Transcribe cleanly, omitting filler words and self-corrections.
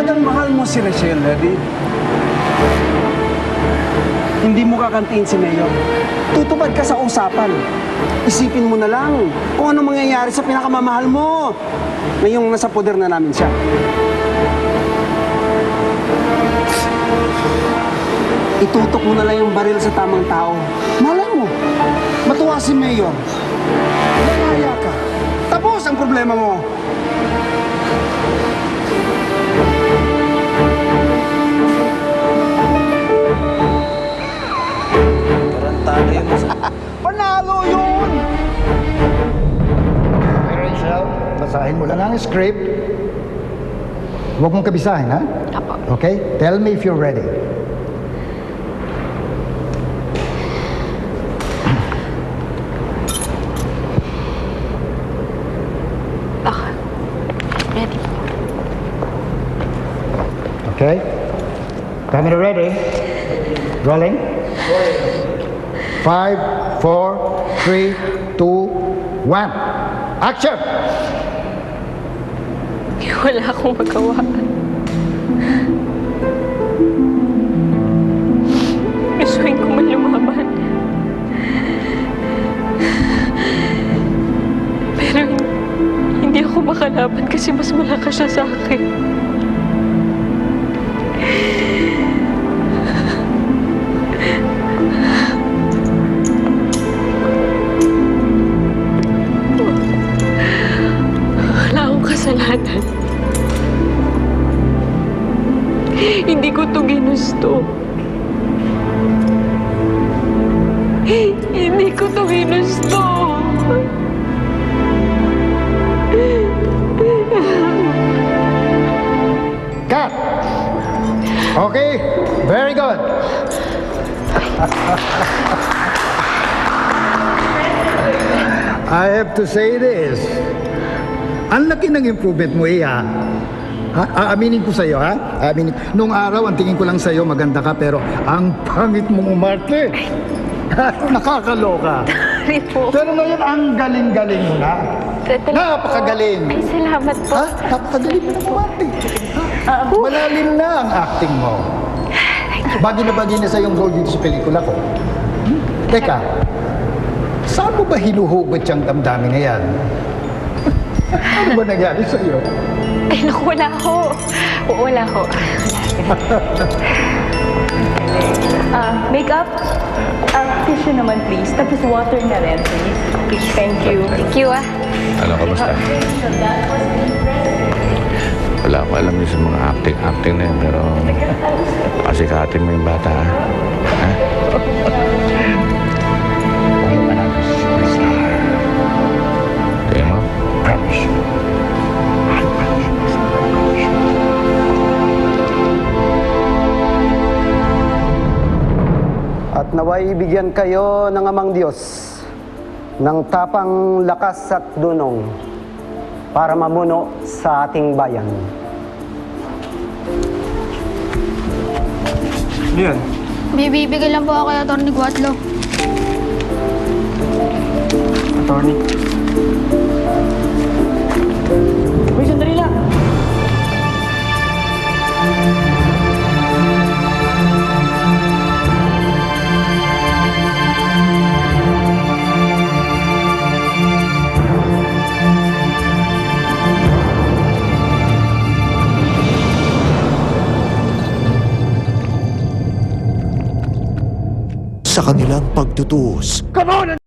talagang mahal mo si Rachel, Eddie, hindi mo kakantiin si Mayor. Tutupad ka sa usapan. Isipin mo na lang kung ano mangyayari sa pinakamamahal mo ngayong nasa poder na namin siya. Itutok mo na lang yung baril sa tamang tao. Malay mo, matuwa si Mayor. Lalaya ka. Tapos ang problema mo. Tarantado yun. Panalo yun! Okay, Rachel, basahin mo lang ang script. Huwag mong kabisahin, ha? Apo. Okay? Tell me if you're ready. Ako. Ready po. Okay? Camera ready? Rolling? 5, 4, 3, 2, 1. Action! Wala akong magawa. Gustuin ko man lumaban. Pero hindi ako makalaban kasi mas malakas siya sa akin. Wala akong kasalanan. Hindi ko ito ginusto. Hindi ko ito ginusto. Cut! Okay? Very good. I have to say this. Ang laki ng improvement mo, Iya. Ha? Aaminin ko sa'yo, ha? Aaminin. Nung araw, ang tingin ko lang sa'yo, maganda ka, pero ang pangit mong umarte. Nakakaloka. Sorry po. Pero ngayon, ang galing-galing mo na. Napakagaling. Ay, salamat po. Ha? Napakagaling mo na umarte. Malalim na ang acting mo. Bagay na sa yung role dito sa pelikula ko. Teka, saan mo ba hinuhugot yung damdamin na yan? Ano ba nangyari sa'yo? Ay, naku, wala ako. Wala ako. Makeup? Tissue naman please. Tapos water na rin please. Thank you. Thank you, ah. Ano, kamusta? Wala ko alam yung sa mga acting na yun, pero pasikatin mo yung bata, ha? Ha? Ano ka natin superstar? Tingnan mo? Promise you. I promise you. At naway ibigyan kayo ng Amang Diyos ng tapang lakas at dunong para mamuno sa ating bayan. Yan. Bibigay lang po ako kay Atty. Guatlo. Attorney. Uy, sandali lang. Sa kanilang pagtutuos, Come on!